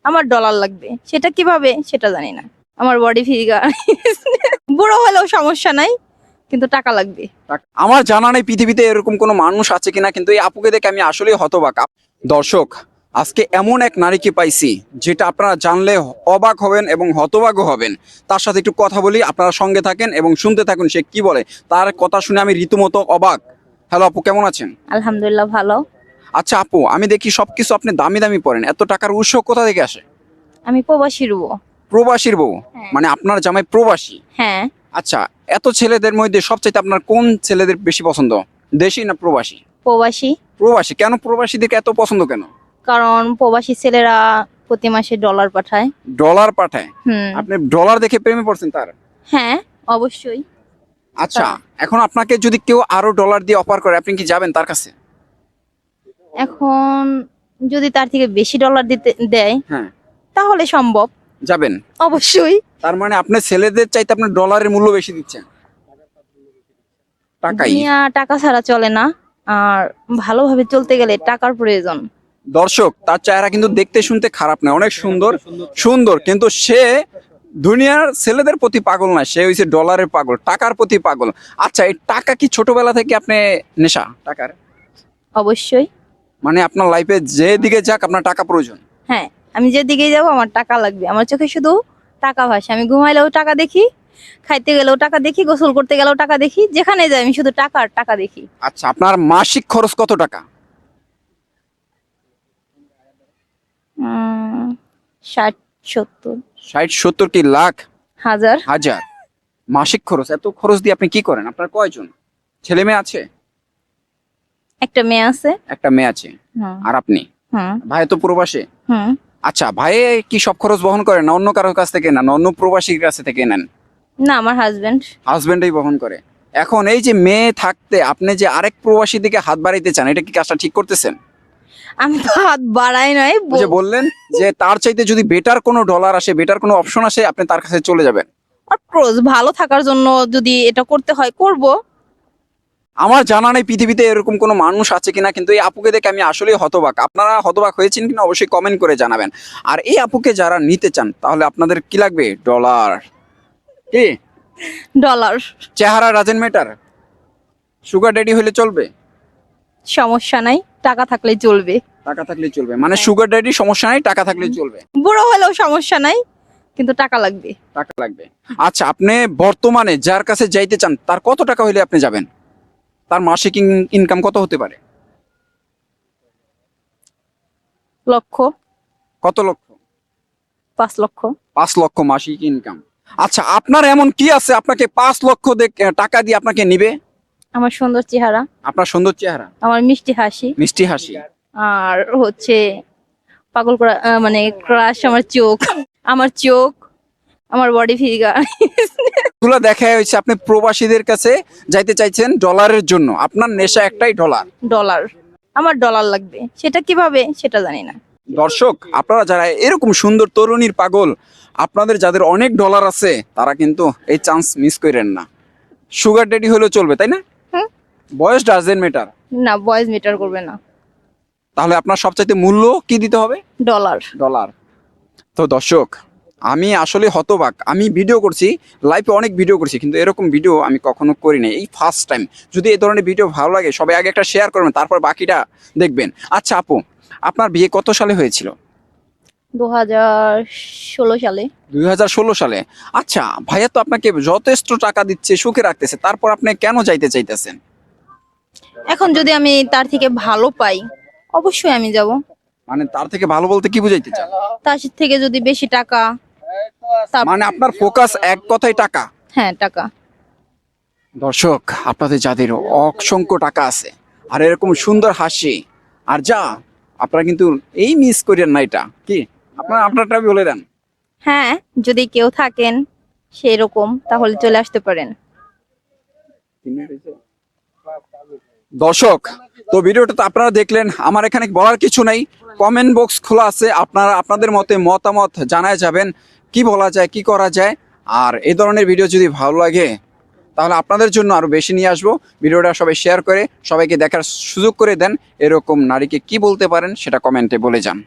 আমার ডলার লাগবে, সেটা কিভাবে সেটা জানি না। আমার বডি ফিগার বুড়ো হলেও সমস্যা নাই, কিন্তু টাকা লাগবে। আমার জানা নেই পৃথিবীতে এরকম কোনো মানুষ আছে কিনা, কিন্তু এই আপুকে দেখে আমি আসলেই হতবাক। দর্শক, আজকে এমন এক নারীকে পাইছি যেটা আপনারা জানলে অবাক হবেন এবং হতবাকও হবেন। তার সাথে একটু কথা বলি, আপনারা সঙ্গে থাকেন এবং শুনতে থাকুন সে কি বলে। তার কথা শুনে আমি রীতিমতো অবাক। হ্যালো আপু, কেমন আছেন? আলহামদুলিল্লাহ, ভালো। আচ্ছা আপু, আমি দেখি সবকিছু আপনি দামি দামি পড়েন, এত টাকার উৎস কোথা থেকে আসে? আমি প্রবাসী রুবো। প্রবাসীর বউ? হ্যাঁ। মানে আপনার জামাই প্রবাসী? হ্যাঁ। আচ্ছা, এত ছেলেদের মধ্যে সবচাইতে আপনার কোন ছেলেদের বেশি পছন্দ, দেশি না প্রবাসী? প্রবাসী। প্রবাসী কেন? প্রবাসীদেরকে এত পছন্দ কেন? কারণ প্রবাসী ছেলেরা প্রতি মাসে ডলার পাঠায়। ডলার পাঠায়? হুম। আপনি ডলার দেখে প্রেমে পড়ছেন তার? হ্যাঁ, অবশ্যই। আচ্ছা, এখন আপনাকে যদি কেউ আরো ডলার দিয়ে অফার করে, আপনি কি যাবেন তার কাছে? এখন যদি তার থেকে বেশি ডলার দিতে দেয়, হ্যাঁ, তাহলে সম্ভব। যাবেন? অবশ্যই। তার মানে আপনি ছেলেদের চাইতে আপনার ডলারের মূল্য বেশি দিচ্ছেন? টাকাই? দুনিয়া টাকা ছাড়া চলে না, আর ভালোভাবে চলতে গেলে টাকার প্রয়োজন। দর্শক, তার চেহারা কিন্তু দেখতে শুনতে খারাপ না, অনেক সুন্দর সুন্দর, কিন্তু সে দুনিয়ার ছেলেদের প্রতি পাগল না, সে হইছে ডলারের পাগল, টাকার প্রতি পাগল। আচ্ছা, এই টাকা কি ছোটবেলা থেকে আপনি নেশা টাকার? অবশ্যই। মানে আপনার লাইফে যে দিকে যাক আপনার টাকা প্রয়োজন? হ্যাঁ, আমি যেদিকেই যাবো আমার টাকা লাগবে। আমার চোখে শুধু টাকা ভাসে। আমি ঘুমাইলেও টাকা দেখি, খাইতে গেলেও টাকা দেখি, গোসল করতে গেলেও টাকা দেখি, যেখানে যাই আমি শুধু টাকা আর টাকা দেখি। আচ্ছা, আপনার মাসিক খরচ কত টাকা? 60-70 60-70 কি লাখ? হাজার। হাজার? মাসিক খরচ, এত খরচ দিয়ে আপনি কি করেন? আপনার কয়জন ছেলে মেয়ে আছে? একটা মেয়ে আছে। একটা মেয়ে আছে। হুম। আর আপনি? হুম। ভাই তো প্রবাসী? হুম। আচ্ছা, ভাই কি সব খরচ বহন করেন না অন্য কারোর কাছ থেকে নেন, অন্য প্রবাসীর কাছ থেকে নেন? না, আমার হাজবেন্ড। হাজবেন্ডই বহন করে। এখন এই যে মেয়ে থাকতে আপনি যে আরেক প্রবাসী দিকে হাত বাড়াইতে চান, এটা কি কাজটা ঠিক করতেছেন? আমি তো হাত বাড়াই নাই। ওই যে বললেন যে তার চাইতে যদি বেটার কোনো ডলার আসে, বেটার কোনো অপশন আসে, আপনি তার কাছে চলে যাবেন। অফকোর্স, ভালো থাকার জন্য যদি এটা করতে হয় করব। আমার জানা নেই পৃথিবীতে এরকম কোনো মানুষ আছে কিনা, কিন্তু এই আপুকে দেখে আমি আসলেই হতবাক। আপনারা হতবাক হয়েছেন কিনা অবশ্যই কমেন্ট করে জানাবেন। আর এই আপুকে যারা নিতে চান, তাহলে আপনাদের কি লাগবে? ডলার। কি? ডলার। চেহারা ডাজেন্ট ম্যাটার? সুগার ড্যাডি হলে চলবে? সমস্যা নাই, টাকা থাকলেই চলবে। টাকা থাকলেই চলবে? মানে সুগার ড্যাডি সমস্যা নাই, টাকা থাকলেই চলবে? বুড়ো হলেও সমস্যা নাই, কিন্তু টাকা লাগবে। টাকা লাগবে। আচ্ছা, আপনি বর্তমানে যার কাছে যাইতে চান তার কত টাকা হইলে আপনি যাবেন? তার মাসিক ইনকাম কত হতে পারে? লক্ষ। কত লক্ষ? 5 লক্ষ। 5 লক্ষ মাসিক ইনকাম? আচ্ছা, আপনার এমন কি আছে আপনাকে 5 লক্ষ টাকা দিয়ে আপনাকে নিবে? আমার সুন্দর চেহারা, আপনার সুন্দর চেহারা, আমার মিষ্টি হাসি, মিষ্টি হাসি, আর হচ্ছে পাগল করা মানে ক্রাশ আমার চোখ, আমার চোখ, আমার বডি ফিগার। এগুলো দেখা হয়েছে আপনি প্রবাসীদের কাছে যাইতে চাইছেন ডলারের জন্য, আপনার নেশা একটাই ডলার। ডলার। আমার ডলার লাগবে, সেটা কিভাবে সেটা জানি না। দর্শক, আপনারা যারা এরকম সুন্দর তরুণীর পাগল, আপনাদের যাদের অনেক ডলার আছে, তারা কিন্তু এই চান্স মিস করেন না। সুগার ড্যাডি হলেও চলবে, তাই না? হুম। বয়স ডাজেন্ট ম্যাটার? না, বয়েজ মিটার করবে না। তাহলে আপনার সবচাইতে মূল্য কি দিতে হবে? ডলার। ডলার। তো দর্শক, আমি আসলে হতবাক। আমি ভিডিও করছি, লাইভে অনেক ভিডিও করছি, কিন্তু এরকম ভিডিও আমি কখনো করিনি, এই ফার্স্ট টাইম। যদি এই ধরনের ভিডিও ভালো লাগে সবাই আগে একটা শেয়ার করবেন, তারপর বাকিটা দেখবেন। আচ্ছা আপু, আপনার বিয়ে কত সালে হয়েছিল? 2016 সালে। 2016 সালে? আচ্ছা, ভাইয়া তো আপনাকে যথেষ্ট টাকা দিচ্ছে, সুখে রাখতেছে, তারপর আপনি কেন যাইতে চাইতেছেন? এখন যদি আমি তার থেকে ভালো পাই, অবশ্যই আমি যাব। মানে তার থেকে ভালো বলতে কি বুঝাইতে চান? তার থেকে যদি বেশি টাকা। মানে আপনার ফোকাস এক কথাই টাকা? হ্যাঁ, টাকা। দর্শক, আপনাদের যাদের অসংখ্য টাকা আছে আর এরকম সুন্দর হাসি আর যা, আপনারা কিন্তু এই মিস করেন না। এটা কি আপনারটা বলে দেন। হ্যাঁ, যদি কেউ থাকেন সেরকম তাহলে চলে আসতে পারেন। দর্শক, তো ভিডিওটা তো আপনারা দেখলেন, আমার এখানে বলার কিছু নাই। কমেন্ট বক্স খোলা আছে, আপনারা আপনাদের মতামত জানায় যাবেন, কি বলা যায়, কি করা যায়। আর এই ধরনের ভিডিও যদি ভালো লাগে তাহলে আপনাদের জন্য আরো বেশি নিয়ে আসবো। ভিডিওটা সবাই শেয়ার করে সবাইকে দেখার সুযোগ করে দেন। এরকম নারীকে কি বলতে পারেন সেটা কমেন্টে বলে যান।